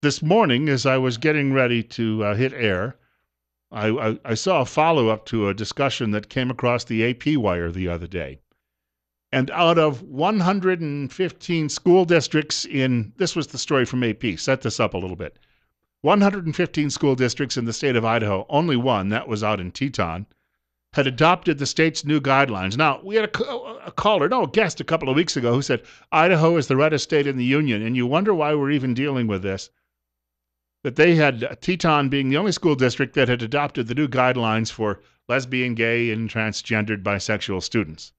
This morning, as I was getting ready to hit air, I saw a follow-up to a discussion that came across the AP wire the other day. And out of 115 school districts this was the story from AP, set this up a little bit. 115 school districts in the state of Idaho, only one, that was out in Teton, had adopted the state's new guidelines. Now, we had a guest a couple of weeks ago who said, Idaho is the reddest state in the union, and you wonder why we're even dealing with this. That they had Teton being the only school district that had adopted the new guidelines for lesbian, gay, and transgendered bisexual students.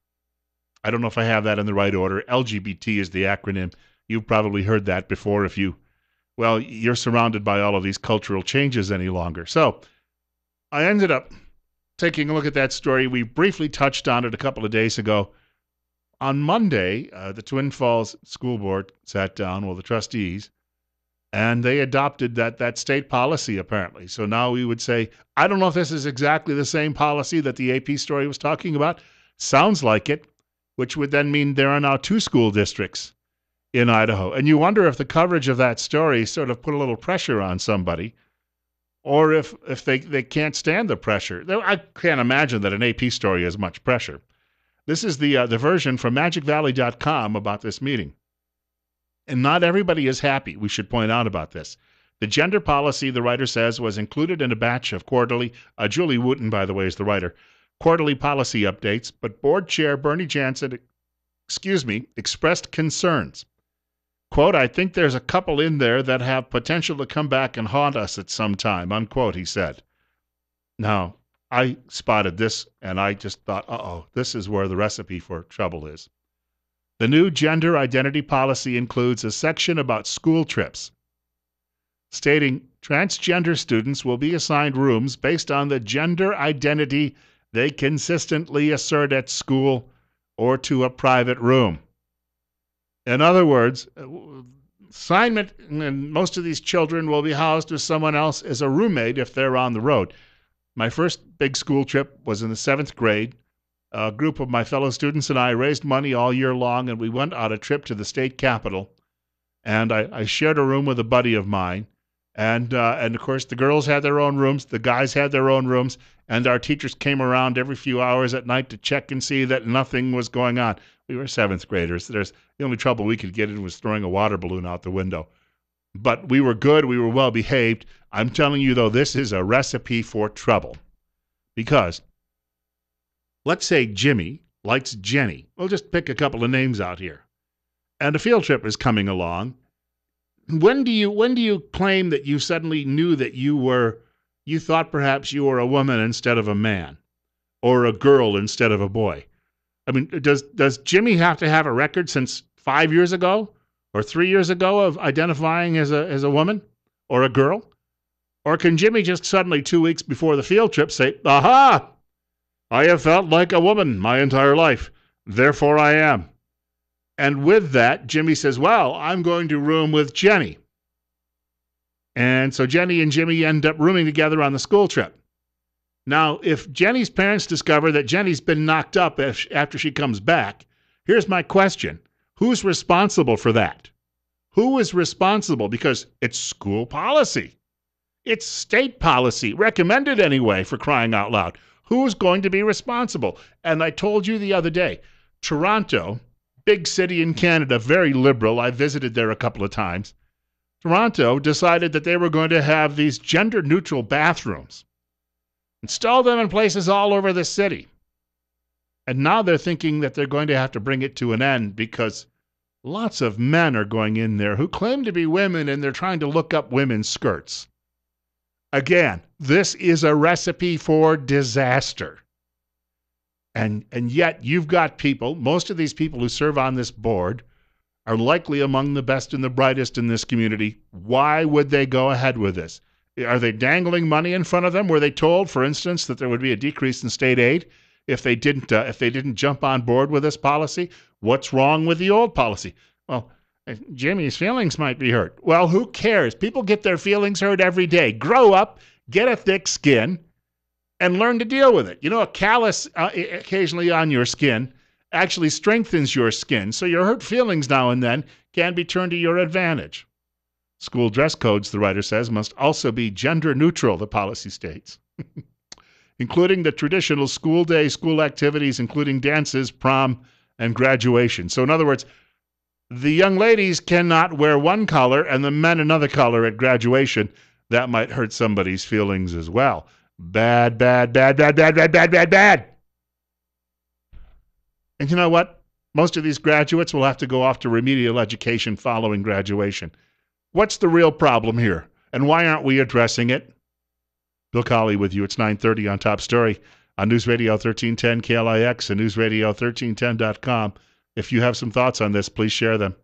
I don't know if I have that in the right order. LGBT is the acronym. You've probably heard that before you're surrounded by all of these cultural changes any longer. So I ended up taking a look at that story. We briefly touched on it a couple of days ago. On Monday, the Twin Falls School Board sat down with the trustees, and they adopted that state policy, apparently. So now we would say, I don't know if this is exactly the same policy that the AP story was talking about. Sounds like it, which would then mean there are now 2 school districts in Idaho. And you wonder if the coverage of that story sort of put a little pressure on somebody, or if they can't stand the pressure. I can't imagine that an AP story has much pressure. This is the version from MagicValley.com about this meeting. And not everybody is happy, we should point out about this. The gender policy, the writer says, was included in a batch of quarterly, Julie Wooten, by the way, is the writer, quarterly policy updates, but board chair Bernie Jansen, expressed concerns. Quote, I think there's a couple in there that have potential to come back and haunt us at some time, unquote, he said. Now, I spotted this, and I just thought, this is where the recipe for trouble is. The new gender identity policy includes a section about school trips, stating transgender students will be assigned rooms based on the gender identity they consistently assert at school or to a private room. In other words, assignment, and most of these children will be housed with someone else as a roommate if they're on the road. My first big school trip was in the 7th grade. A group of my fellow students and I raised money all year long, and we went on a trip to the state capitol. And I shared a room with a buddy of mine. And of course, the girls had their own rooms, the guys had their own rooms, and our teachers came around every few hours at night to check and see that nothing was going on. We were 7th graders. The only trouble we could get in was throwing a water balloon out the window. But we were good. We were well behaved. I'm telling you, though, this is a recipe for trouble. Because let's say Jimmy likes Jenny. We'll just pick a couple of names out here. And a field trip is coming along. When do you claim that you suddenly knew that you thought perhaps you were a woman instead of a man, or a girl instead of a boy? I mean, does Jimmy have to have a record since 5 years ago or 3 years ago of identifying as a woman or a girl? Or can Jimmy just suddenly 2 weeks before the field trip say, aha, I have felt like a woman my entire life, therefore I am. And with that, Jimmy says, well, I'm going to room with Jenny. And so Jenny and Jimmy end up rooming together on the school trip. Now, if Jenny's parents discover that Jenny's been knocked up after she comes back, here's my question. Who's responsible for that? Who is responsible? Because it's school policy. It's state policy, recommended anyway, for crying out loud. Who's going to be responsible? And I told you the other day, Toronto, big city in Canada, very liberal. I visited there a couple of times. Toronto decided that they were going to have these gender-neutral bathrooms. Install them in places all over the city. And now they're thinking that they're going to have to bring it to an end because lots of men are going in there who claim to be women, and they're trying to look up women's skirts. Again, this is a recipe for disaster. And yet you've got people, most of these people who serve on this board are likely among the best and the brightest in this community. Why would they go ahead with this? Are they dangling money in front of them? Were they told, for instance, that there would be a decrease in state aid if they didn't jump on board with this policy? What's wrong with the old policy? Well, Jimmy's feelings might be hurt. Well, who cares? People get their feelings hurt every day. Grow up, get a thick skin, and learn to deal with it. You know, a callus occasionally on your skin actually strengthens your skin, so your hurt feelings now and then can be turned to your advantage. School dress codes, the writer says, must also be gender neutral, the policy states, including the traditional school day, school activities, including dances, prom, and graduation. So, in other words, the young ladies cannot wear one color and the men another color at graduation. That might hurt somebody's feelings as well. Bad, bad, bad, bad, bad, bad, bad, bad, bad. And you know what? Most of these graduates will have to go off to remedial education following graduation. What's the real problem here? And why aren't we addressing it? Bill Colley with you. It's 9:30 on Top Story on News Radio 1310 KLIX and newsradio1310.com. If you have some thoughts on this, please share them.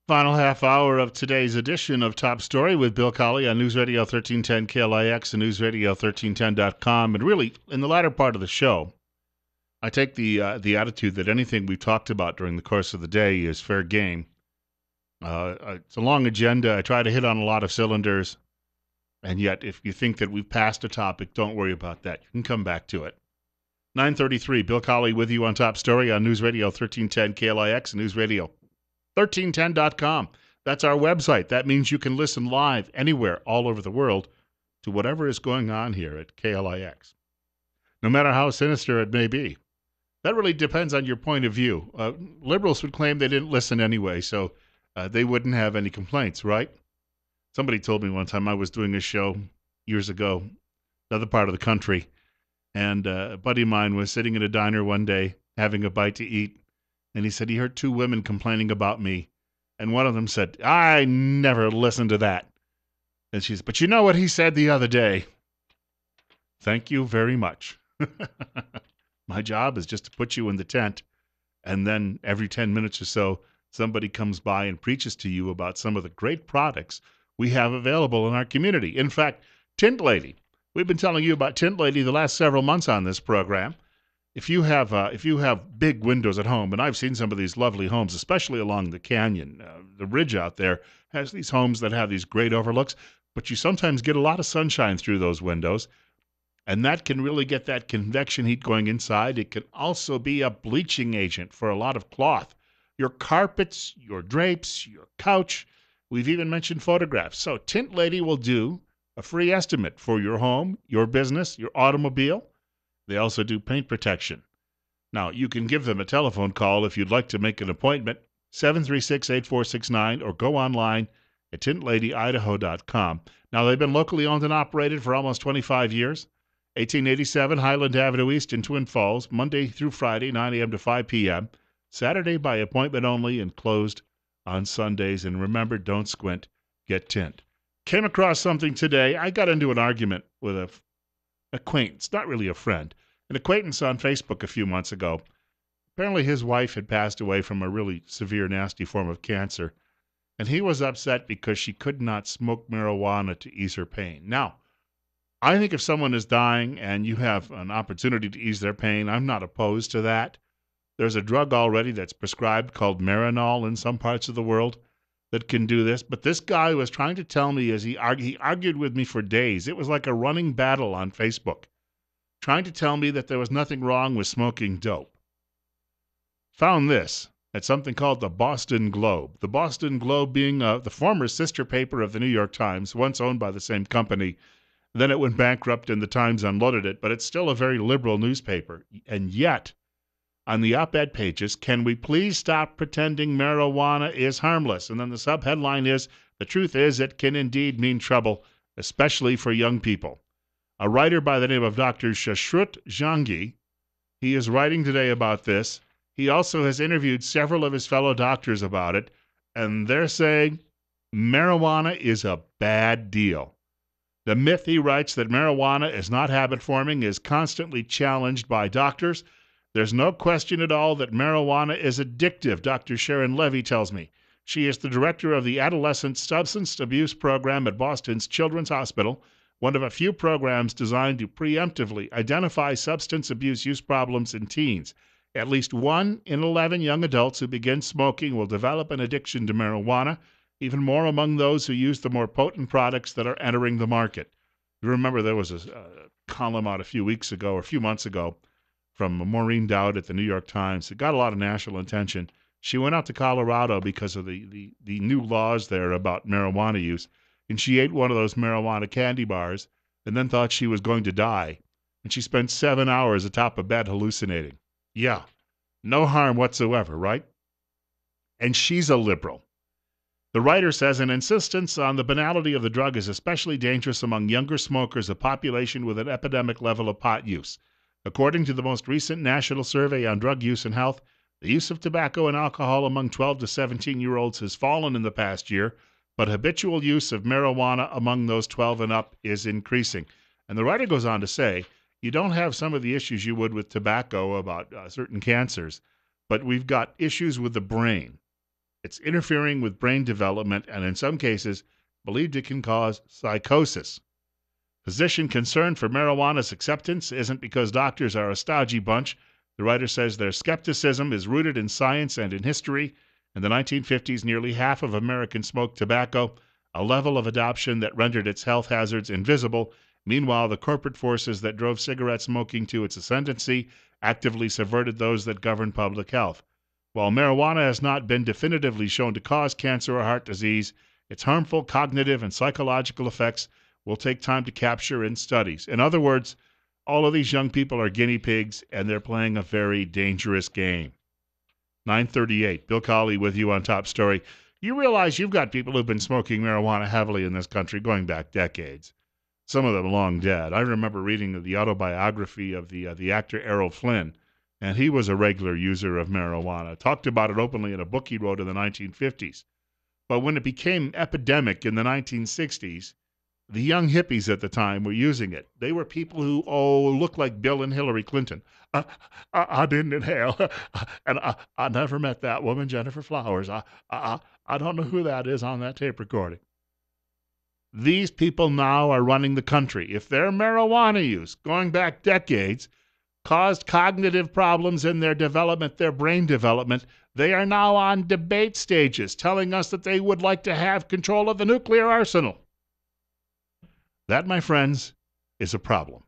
Final half hour of today's edition of Top Story with Bill Colley on News Radio 1310 KLIX and newsradio1310.com. And really, in the latter part of the show, I take the attitude that anything we've talked about during the course of the day is fair game. It's a long agenda. I try to hit on a lot of cylinders. And yet, if you think that we've passed a topic, don't worry about that. You can come back to it. 9:33, Bill Colley with you on Top Story on News Radio 1310 KLIX and newsradio1310.com. That's our website. That means you can listen live anywhere all over the world to whatever is going on here at KLIX, no matter how sinister it may be. That really depends on your point of view. Liberals would claim they didn't listen anyway, so they wouldn't have any complaints, right? Somebody told me one time I was doing a show years ago, another part of the country, and a buddy of mine was sitting in a diner one day having a bite to eat, and he said he heard two women complaining about me, and one of them said, "I never listened to that." And she said, "But you know what he said the other day?" Thank you very much. My job is just to put you in the tent, and then every 10 minutes or so, somebody comes by and preaches to you about some of the great products we have available in our community. In fact, Tint Lady. We've been telling you about Tint Lady the last several months on this program. If you have big windows at home, and I've seen some of these lovely homes, especially along the canyon, the ridge out there has these homes that have these great overlooks, but you sometimes get a lot of sunshine through those windows, and that can really get that convection heat going inside. It can also be a bleaching agent for a lot of cloth. Your carpets, your drapes, your couch. We've even mentioned photographs. So Tint Lady will do a free estimate for your home, your business, your automobile. They also do paint protection. Now, you can give them a telephone call if you'd like to make an appointment, 736-8469, or go online at tintlady.idaho.com. Now, they've been locally owned and operated for almost 25 years. 1887 Highland Avenue East in Twin Falls, Monday through Friday, 9 a.m. to 5 p.m., Saturday by appointment only and closed on Sundays. And remember, don't squint, get tint. Came across something today. I got into an argument with an acquaintance, not really a friend, an acquaintance on Facebook a few months ago. Apparently his wife had passed away from a really severe, nasty form of cancer, and he was upset because she could not smoke marijuana to ease her pain. Now, I think if someone is dying and you have an opportunity to ease their pain, I'm not opposed to that. There's a drug already that's prescribed called Marinol in some parts of the world that can do this. But this guy was trying to tell me, as he argued with me for days. It was like a running battle on Facebook, trying to tell me that there was nothing wrong with smoking dope. Found this at something called the Boston Globe. The Boston Globe being the former sister paper of the New York Times, once owned by the same company. Then it went bankrupt and the Times unloaded it, but it's still a very liberal newspaper. And yet, on the op-ed pages, can we please stop pretending marijuana is harmless? And then the subheadline is, the truth is it can indeed mean trouble, especially for young people. A writer by the name of Dr. Shashrut Jangi, he is writing today about this. He also has interviewed several of his fellow doctors about it, and they're saying marijuana is a bad deal. The myth, he writes, that marijuana is not habit-forming is constantly challenged by doctors. There's no question at all that marijuana is addictive, Dr. Sharon Levy tells me. She is the director of the Adolescent Substance Abuse Program at Boston's Children's Hospital, one of a few programs designed to preemptively identify substance abuse use problems in teens. At least 1 in 11 young adults who begin smoking will develop an addiction to marijuana, even more among those who use the more potent products that are entering the market. You remember there was a column out a few months ago, from Maureen Dowd at the New York Times. It got a lot of national attention. She went out to Colorado because of the new laws there about marijuana use, and she ate one of those marijuana candy bars and then thought she was going to die. And she spent 7 hours atop a bed hallucinating. Yeah, no harm whatsoever, right? And she's a liberal. The writer says an insistence on the banality of the drug is especially dangerous among younger smokers, a population with an epidemic level of pot use. According to the most recent national survey on drug use and health, the use of tobacco and alcohol among 12 to 17-year-olds has fallen in the past year, but habitual use of marijuana among those 12 and up is increasing. And the writer goes on to say, you don't have some of the issues you would with tobacco about certain cancers, but we've got issues with the brain. It's interfering with brain development and in some cases believed it can cause psychosis. Physician concern for marijuana's acceptance isn't because doctors are a stodgy bunch. The writer says their skepticism is rooted in science and in history. In the 1950s, nearly half of Americans smoked tobacco, a level of adoption that rendered its health hazards invisible. Meanwhile, the corporate forces that drove cigarette smoking to its ascendancy actively subverted those that govern public health. While marijuana has not been definitively shown to cause cancer or heart disease, its harmful cognitive and psychological effects will take time to capture in studies. In other words, all of these young people are guinea pigs, and they're playing a very dangerous game. 9:38, Bill Colley with you on Top Story. You realize you've got people who've been smoking marijuana heavily in this country going back decades. Some of them long dead. I remember reading the autobiography of the actor Errol Flynn, and he was a regular user of marijuana. Talked about it openly in a book he wrote in the 1950s. But when it became epidemic in the 1960s, the young hippies at the time were using it. They were people who, looked like Bill and Hillary Clinton. I didn't inhale, and I never met that woman, Jennifer Flowers. I don't know who that is on that tape recording. These people now are running the country. If their marijuana use, going back decades, caused cognitive problems in their development, their brain development, they are now on debate stages telling us that they would like to have control of the nuclear arsenal. That, my friends, is a problem.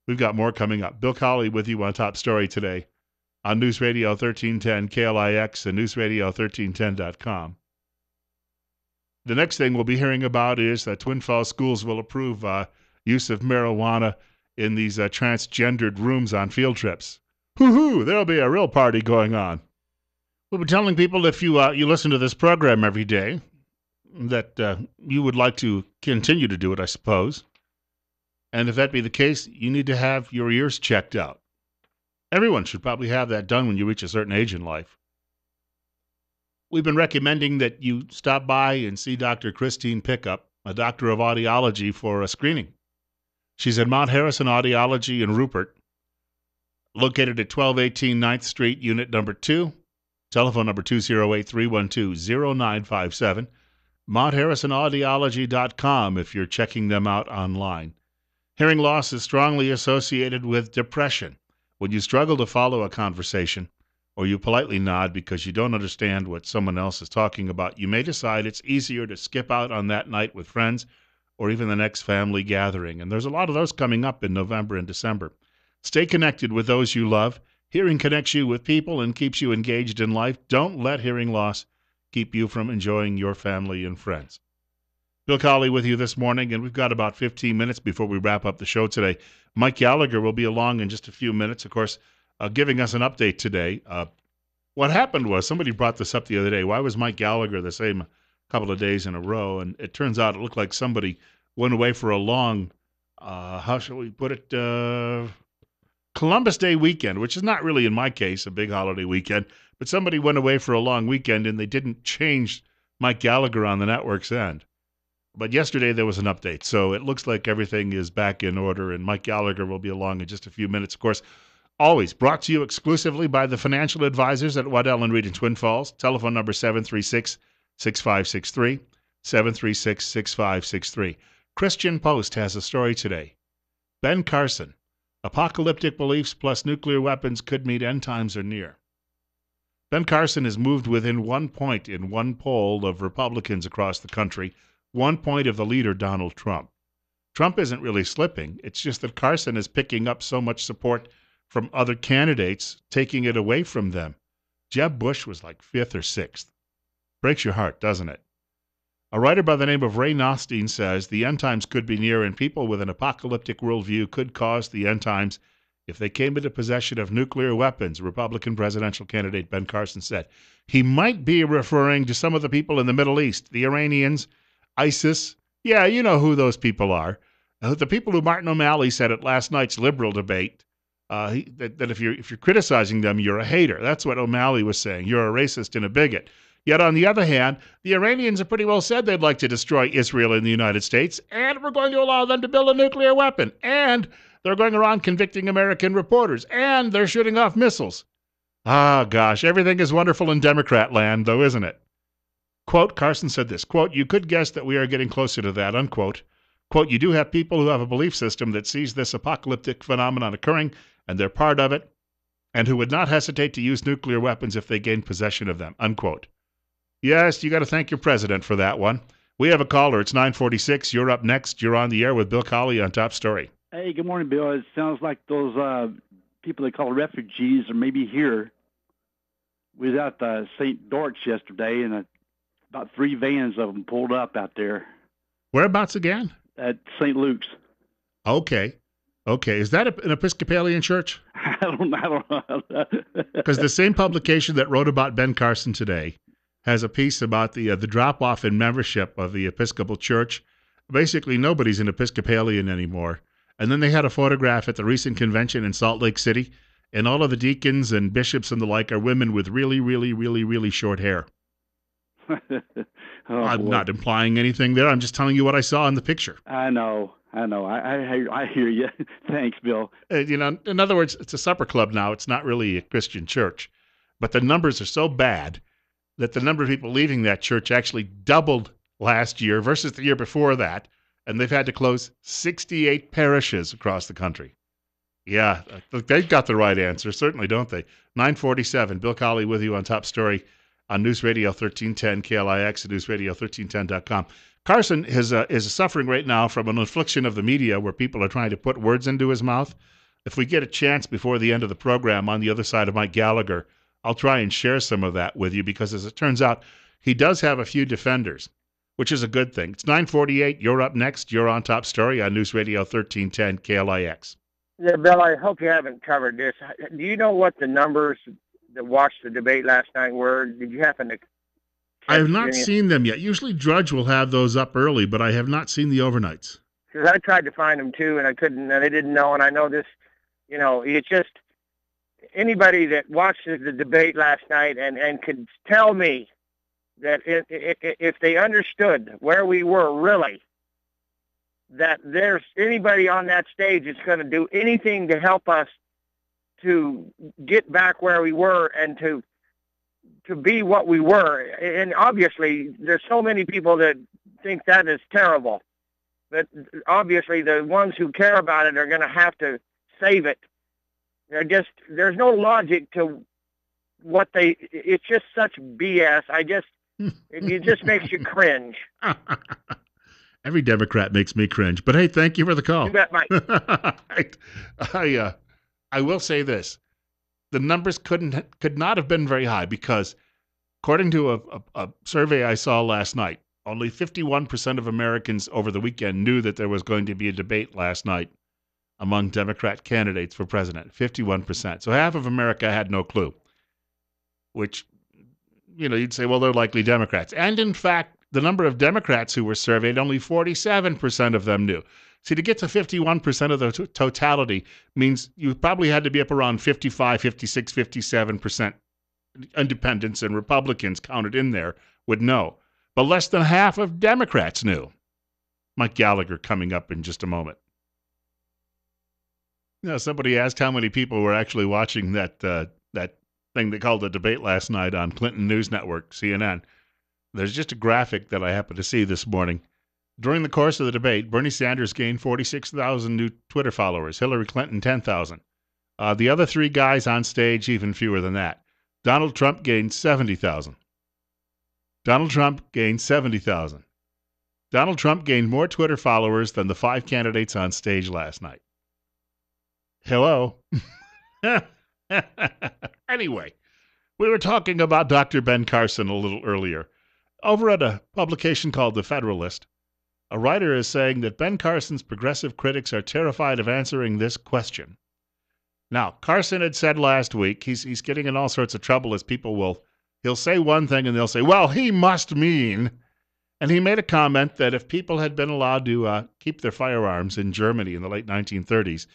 We've got more coming up. Bill Colley with you on Top Story today on News Radio 1310 KLIX and newsradio1310.com. The next thing we'll be hearing about is that Twin Falls schools will approve use of marijuana in these transgendered rooms on field trips. Hoo-hoo, there'll be a real party going on. We'll be telling people if you listen to this program every day that you would like to continue to do it, I suppose. And if that be the case, you need to have your ears checked out. Everyone should probably have that done when you reach a certain age in life. We've been recommending that you stop by and see Dr. Christine Pickup, a doctor of audiology, for a screening. She's at Mount Harrison Audiology in Rupert, located at 1218 9th Street, Unit number 2, telephone number 208-312-0957, MountHarrisonAudiology.com if you're checking them out online. Hearing loss is strongly associated with depression. When you struggle to follow a conversation, or you politely nod because you don't understand what someone else is talking about, you may decide it's easier to skip out on that night with friends or even the next family gathering. And there's a lot of those coming up in November and December. Stay connected with those you love. Hearing connects you with people and keeps you engaged in life. Don't let hearing loss keep you from enjoying your family and friends. Bill Colley with you this morning, and we've got about 15 minutes before we wrap up the show today. Mike Gallagher will be along in just a few minutes, of course, giving us an update today. What happened was, somebody brought this up the other day. Why was Mike Gallagher the same couple of days in a row? And it turns out it looked like somebody went away for a long, how shall we put it, Columbus Day weekend, which is not really, in my case, a big holiday weekend, but somebody went away for a long weekend and they didn't change Mike Gallagher on the network's end. But yesterday there was an update, so it looks like everything is back in order, and Mike Gallagher will be along in just a few minutes. Of course, always brought to you exclusively by the financial advisors at Waddell & Reed in Twin Falls. Telephone number 736-6563, 736-6563. Christian Post has a story today. Ben Carson, apocalyptic beliefs plus nuclear weapons could mean end times are near. Ben Carson has moved within 1 point in one poll of Republicans across the country, 1 point of the leader, Donald Trump. Trump isn't really slipping. It's just that Carson is picking up so much support from other candidates, taking it away from them. Jeb Bush was like 5th or 6th. Breaks your heart, doesn't it? A writer by the name of Ray Nostein says the end times could be near and people with an apocalyptic worldview could cause the end times if they came into possession of nuclear weapons, Republican presidential candidate Ben Carson said. He might be referring to some of the people in the Middle East, the Iranians, ISIS. Yeah, you know who those people are. The people who Martin O'Malley said at last night's liberal debate, that if you're criticizing them, you're a hater. That's what O'Malley was saying. You're a racist and a bigot. Yet, on the other hand, the Iranians have pretty well said they'd like to destroy Israel and the United States, and we're going to allow them to build a nuclear weapon, and they're going around convicting American reporters, and they're shooting off missiles. Ah, gosh, everything is wonderful in Democrat land, though, isn't it? Quote, Carson said this, quote, you could guess that we are getting closer to that, unquote. Quote, you do have people who have a belief system that sees this apocalyptic phenomenon occurring, and they're part of it, and who would not hesitate to use nuclear weapons if they gained possession of them, unquote. Yes, you got to thank your president for that one. We have a caller. It's 9:46. You're up next. You're on the air with Bill Colley on Top Story. Hey, good morning, Bill. It sounds like those people they call refugees are maybe here. We was out St. Dortch yesterday, and about 3 vans of them pulled up out there. Whereabouts again? At St. Luke's. Okay. Is that an Episcopalian church? I don't know. Because the same publication that wrote about Ben Carson today has a piece about the drop-off in membership of the Episcopal Church. Basically, nobody's an Episcopalian anymore. And then they had a photograph at the recent convention in Salt Lake City, and all of the deacons and bishops and the like are women with really, really, really, really short hair. I'm not implying anything there. I'm just telling you what I saw in the picture. I know. I hear you. Thanks, Bill. In other words, it's a supper club now. It's not really a Christian church. But the numbers are so bad that the number of people leaving that church actually doubled last year versus the year before that, and they've had to close 68 parishes across the country. Yeah, they've got the right answer, certainly, don't they? 9:47, Bill Colley with you on Top Story on News Radio 1310, KLIX, and newsradio1310.com. Carson is suffering right now from an affliction of the media where people are trying to put words into his mouth. If we get a chance before the end of the program on the other side of Mike Gallagher, I'll try and share some of that with you because, as it turns out, he does have a few defenders, which is a good thing. It's 9:48. You're up next. You're on Top Story on News Radio 1310 KLIX. Yeah, Bill, I hope you haven't covered this. Do you know what the numbers that watched the debate last night were? Did you happen to? I have not seen them yet. Usually Drudge will have those up early, but I have not seen the overnights. Because I tried to find them too, and I couldn't, and I didn't know. And I know this, it's just anybody that watched the debate last night and could tell me that if they understood where we were really, that there's anybody on that stage that's going to do anything to help us to get back where we were and to be what we were. And obviously, there's so many people that think that is terrible. But obviously, the ones who care about it are going to have to save it. There's no logic to what it's just such BS. It just makes you cringe. Every Democrat makes me cringe. But hey, thank you for the call. You bet, Mike. I will say this. The numbers could not have been very high because, according to a survey I saw last night, only 51% of Americans over the weekend knew that there was going to be a debate last night among Democrat candidates for president. 51%. So half of America had no clue, which, you'd say, well, they're likely Democrats. And in fact, the number of Democrats who were surveyed, only 47% of them knew. See, to get to 51% of the totality means you probably had to be up around 55, 56, 57% independents and Republicans counted in there would know. But less than half of Democrats knew. Mike Gallagher coming up in just a moment. Somebody asked how many people were actually watching that thing they called the debate last night on Clinton News Network, CNN. There's just a graphic that I happened to see this morning. During the course of the debate, Bernie Sanders gained 46,000 new Twitter followers, Hillary Clinton 10,000. The other 3 guys on stage, even fewer than that. Donald Trump gained 70,000. Donald Trump gained 70,000. Donald Trump gained more Twitter followers than the 5 candidates on stage last night. Hello. Anyway, We were talking about Dr. Ben Carson a little earlier. Over at a publication called The Federalist, a writer is saying that Ben Carson's progressive critics are terrified of answering this question. Now, Carson had said last week he's getting in all sorts of trouble as he'll say one thing and they'll say, well, he must mean. And he made a comment that if people had been allowed to keep their firearms in Germany in the late 1930s,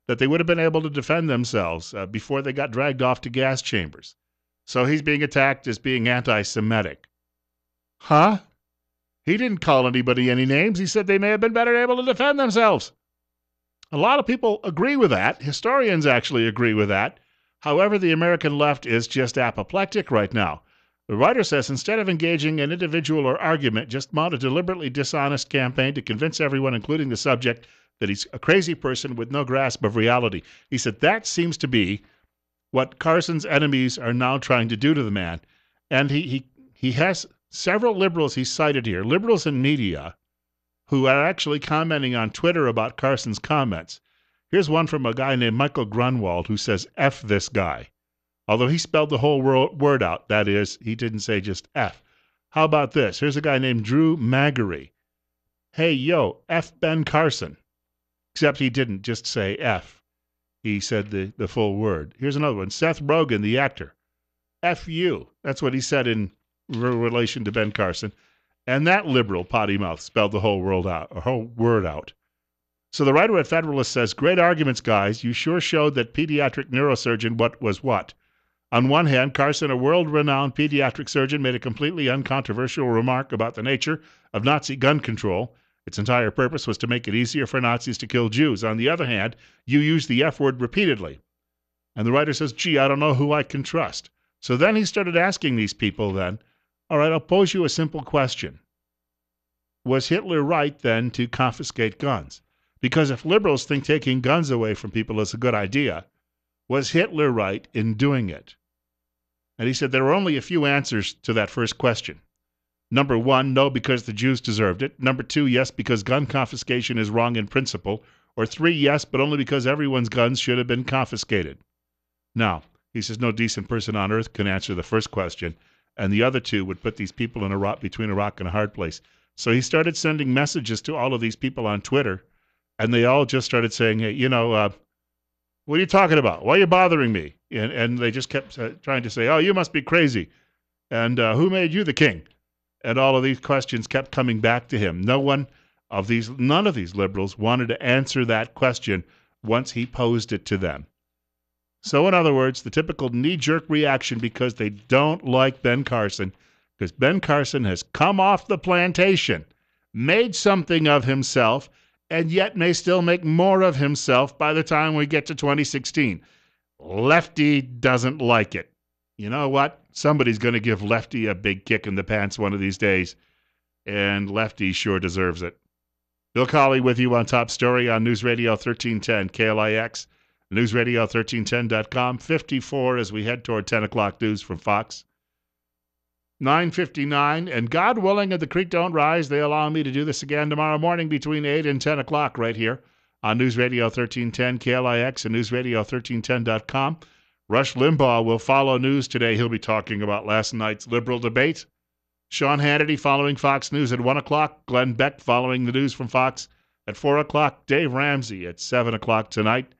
that they would have been able to defend themselves before they got dragged off to gas chambers. So he's being attacked as being anti-Semitic. Huh? He didn't call anybody any names. He said they may have been better able to defend themselves. A lot of people agree with that. Historians actually agree with that. However, the American left is just apoplectic right now. The writer says instead of engaging in individual or argument, just mount a deliberately dishonest campaign to convince everyone, including the subject, that he's a crazy person with no grasp of reality. He said that seems to be what Carson's enemies are now trying to do to the man. And he has several liberals he cited here, liberals in media, who are actually commenting on Twitter about Carson's comments. Here's one from a guy named Michael Grunwald who says, F this guy. Although he spelled the whole word out, that is, he didn't say just F. How about this? Here's a guy named Drew Magary. Hey, yo, F Ben Carson. Except he didn't just say F. He said the full word. Here's another one. Seth Rogen, the actor. F you. That's what he said in relation to Ben Carson. And that liberal potty mouth spelled the whole word out. So the writer at Federalist says, great arguments, guys. You sure showed that pediatric neurosurgeon what was what. On one hand, Carson, a world-renowned pediatric surgeon, made a completely uncontroversial remark about the nature of Nazi gun control. Its entire purpose was to make it easier for Nazis to kill Jews. On the other hand, you used the F word repeatedly. And the writer says, gee, I don't know who I can trust. So then he started asking these people then, all right, I'll pose you a simple question. Was Hitler right then to confiscate guns? Because if liberals think taking guns away from people is a good idea, was Hitler right in doing it? And he said there were only a few answers to that first question. Number one, no, because the Jews deserved it. Number two, yes, because gun confiscation is wrong in principle. Or three, yes, but only because everyone's guns should have been confiscated. Now, he says no decent person on earth can answer the first question, and the other two would put these people between a rock and a hard place. So he started sending messages to all of these people on Twitter, and they all just started saying, hey, what are you talking about? Why are you bothering me? And they just kept trying to say, oh, you must be crazy. And who made you the king? And all of these questions kept coming back to him. None of these liberals wanted to answer that question once he posed it to them. So in other words, the typical knee-jerk reaction because they don't like Ben Carson, because Ben Carson has come off the plantation, made something of himself, and yet may still make more of himself by the time we get to 2016. Lefty doesn't like it. You know what? Somebody's going to give Lefty a big kick in the pants one of these days, and Lefty sure deserves it. Bill Colley with you on Top Story on News Radio 1310 KLIX, newsradio1310.com, 54 as we head toward 10 o'clock news from Fox. 9:59, and God willing, if the creek don't rise, they allow me to do this again tomorrow morning between 8 and 10 o'clock right here on News Radio 1310 KLIX and newsradio1310.com. Rush Limbaugh will follow news today. He'll be talking about last night's liberal debate. Sean Hannity following Fox News at 1 o'clock. Glenn Beck following the news from Fox at 4 o'clock. Dave Ramsey at 7 o'clock tonight.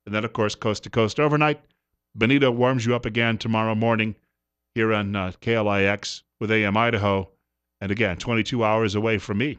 And then, of course, Coast to Coast overnight. Benito warms you up again tomorrow morning here on KLIX with AM Idaho. And again, 22 hours away from me.